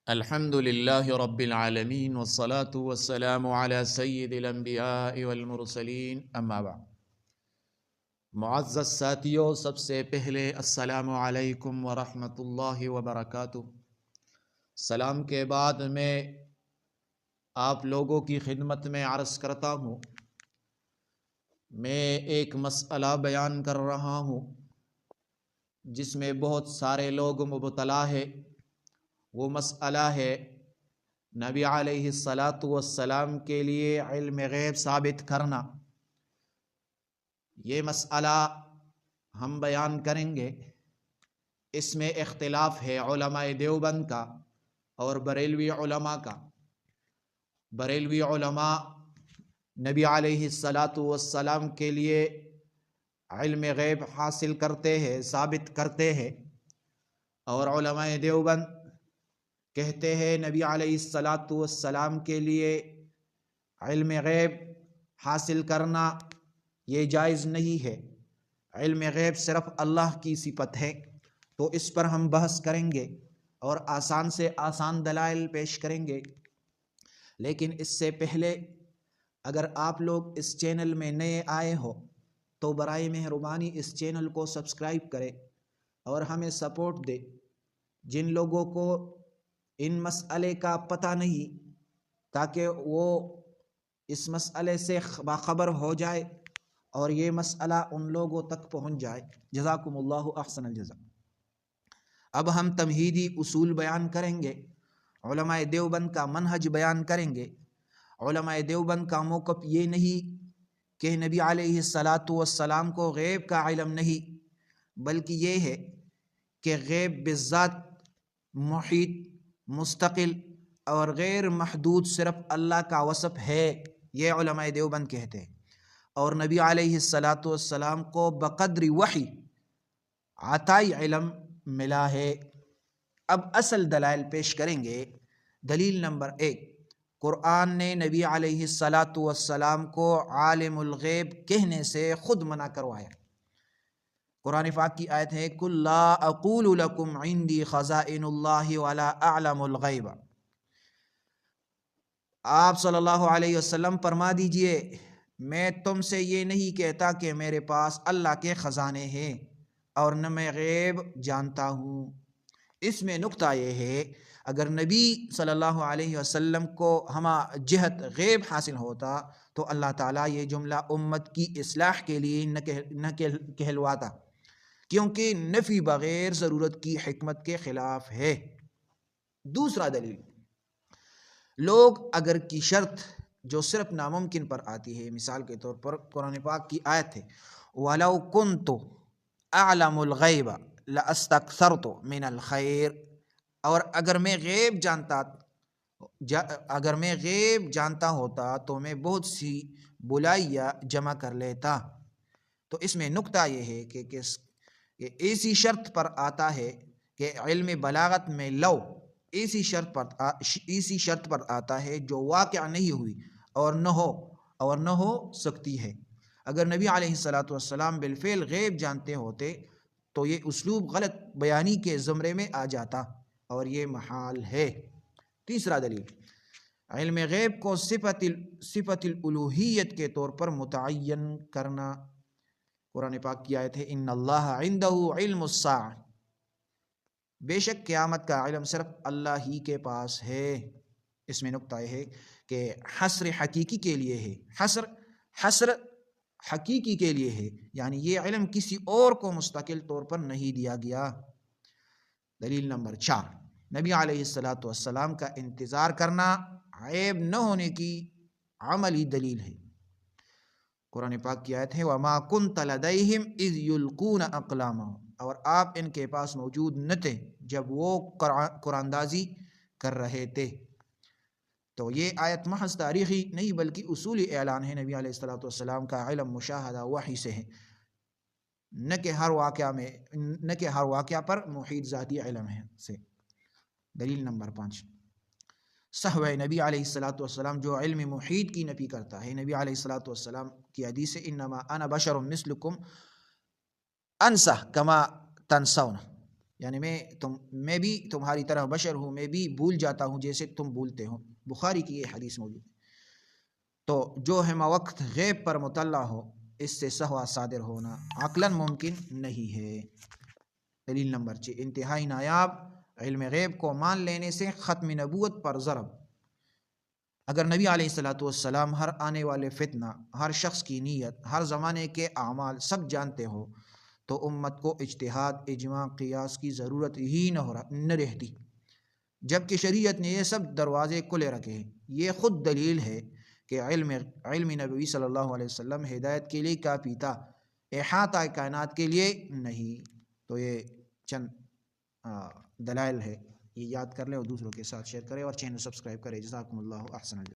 الحمد للہ رب العالمین والصلاة والسلام علی سید الانبیاء والمرسلین اما بعد۔ معزز ساتھیوں، سب سے پہلے السلام علیکم ورحمۃ اللہ وبرکاتہ۔ سلام کے بعد میں آپ لوگوں کی خدمت میں عرض کرتا ہوں، میں ایک مسئلہ بیان کر رہا ہوں جس میں بہت سارے لوگ مبتلا ہے۔ وہ مسئلہ ہے نبی علیہ السلام کے لیے علم غیب ثابت کرنا۔ یہ مسئلہ ہم بیان کریں گے۔ اس میں اختلاف ہے علماء دیوبند کا اور بریلوی علماء کا۔ بریلوی علماء نبی علیہ السلام کے لیے علم غیب حاصل کرتے ہیں، ثابت کرتے ہیں، اور علماء دیوبند کہتے ہیں نبی علیہ السلام کے لیے علم غیب حاصل کرنا یہ جائز نہیں ہے۔ علم غیب صرف اللہ کی صفت ہے، تو اس پر ہم بحث کریں گے اور آسان سے آسان دلائل پیش کریں گے۔ لیکن اس سے پہلے اگر آپ لوگ اس چینل میں نئے آئے ہو تو برائے مہربانی اس چینل کو سبسکرائب کریں اور ہمیں سپورٹ دے۔ جن لوگوں کو ان مسئلے کا پتہ نہیں، تاکہ وہ اس مسئلے سے باخبر ہو جائے اور یہ مسئلہ ان لوگوں تک پہنچ جائے۔ جزاکم اللہ احسن الجزاء۔ اب ہم تمہیدی اصول بیان کریں گے، علماء دیوبند کا منہج بیان کریں گے۔ علماء دیوبند کا موقف یہ نہیں کہ نبی علیہ السلام کو غیب کا علم نہیں، بلکہ یہ ہے کہ غیب بالذات محیط، مستقل اور غیر محدود صرف اللہ کا وصف ہے، یہ علماء دیوبند کہتے ہیں۔ اور نبی علیہ السلام کو بقدر وحی عطائی علم ملا ہے۔ اب اصل دلائل پیش کریں گے۔ دلیل نمبر 1، قرآن نے نبی علیہ السلام کو عالم الغیب کہنے سے خود منع کروایا۔ قرآن پاک کی آیت ہے، قُل لَا أَقُولُ لَكُمْ عِنْدِي خَزَائِنُ اللَّهِ وَلَا أَعْلَمُ الْغَيْبَ۔ آپ صلی اللہ علیہ وسلم فرما دیجئے، میں تم سے یہ نہیں کہتا کہ میرے پاس اللہ کے خزانے ہیں اور نہ میں غیب جانتا ہوں۔ اس میں نقطہ یہ ہے، اگر نبی صلی اللہ علیہ وسلم کو ہما جہت غیب حاصل ہوتا تو اللہ تعالیٰ یہ جملہ امت کی اصلاح کے لیے نہ کہلواتا، کیونکہ نفی بغیر ضرورت کی حکمت کے خلاف ہے۔ دوسرا دلیل، لوگ اگر کی شرط جو صرف ناممکن پر آتی ہے، مثال کے طور پر قرآن پاک کی آیت ہے، وَلَوْ كُنْتُ أَعْلَمُ الْغَيْبَ لَأَسْتَكْثَرْتُ مِنَ الْخَيْرِ، اور اگر میں غیب جانتا ہوتا تو میں بہت سی بلائیاں جمع کر لیتا۔ تو اس میں نقطہ یہ ہے کہ ایسی شرط پر آتا ہے کہ علم بلاغت میں لو ایسی شرط پر آتا ہے جو واقع نہیں ہوئی اور نہ ہو سکتی ہے۔ اگر نبی علیہ السلام بالفعل غیب جانتے ہوتے تو یہ اسلوب غلط بیانی کے زمرے میں آ جاتا اور یہ محال ہے۔ تیسرا دلیل، علم غیب کو صفت الالوہیت کے طور پر متعین کرنا۔ قرآن پاک کی آیت ہے، ان اللہ عندہ علم الساعہ، بے شک قیامت کا علم صرف اللہ ہی کے پاس ہے۔ اس میں نقطہ یہ ہے کہ حصر حقیقی کے لیے ہے، حصر حقیقی کے لیے ہے، یعنی یہ علم کسی اور کو مستقل طور پر نہیں دیا گیا۔ دلیل نمبر 4، نبی علیہ السلام کا انتظار کرنا عیب نہ ہونے کی عملی دلیل ہے۔ قرآن پاک کی آیت ہے، وَمَا كُنْتَ لَدَيْهِمْ إِذْ يُلْقُونَ أَقْلَامَهُمْ، اور آپ ان کے پاس موجود نہ تھے جب وہ قرآن دازی کر رہے تھے۔ تو یہ آیت محض تاریخی نہیں بلکہ اصولی اعلان ہے۔ نبی علیہ السلام کا علم مشاہدہ وحی سے ہے، نہ کہ ہر واقعہ پر محیط ذاتی علم ہے سے۔ دلیل نمبر 5، صحوہ نبی علیہ السلام جو علم محیط کی نفی کرتا ہے۔ نبی علیہ السلام کی حدیث ہے، انما انا بشر مثلکم انسى کما تنسون، یعنی میں بھی تمہاری طرح بشر ہوں، میں بھی بھول جاتا ہوں جیسے تم بھولتے ہو. بخاری کی یہ حدیث موجود ہے. تو جو ہمہ وقت غیب پر مطلع ہو اس سے سہوا صادر ہونا عقلاً ممکن نہیں ہے. دلیل نمبر 6 انتہائی نایاب علم غیب کو مان لینے سے ختم نبوت پر ضرب. اگر نبی علیہ الصلوۃ والسلام ہر آنے والے فتنہ، ہر شخص کی نیت، ہر زمانے کے اعمال سب جانتے ہو تو امت کو اجتہاد، اجماع، قیاس کی ضرورت ہی نہ رہتی، جبکہ شریعت نے یہ سب دروازے کھلے رکھے ہیں. یہ خود دلیل ہے کہ علم نبوی صلی اللہ علیہ وسلم ہدایت کے لیے کافی تھا، احاطہ کائنات کے لیے نہیں. تو یہ چند دلائل ہے، یہ یاد کر لیں اور دوسروں کے ساتھ شیئر کریں اور چینل سبسکرائب کریں. جزاکم اللہ احسن.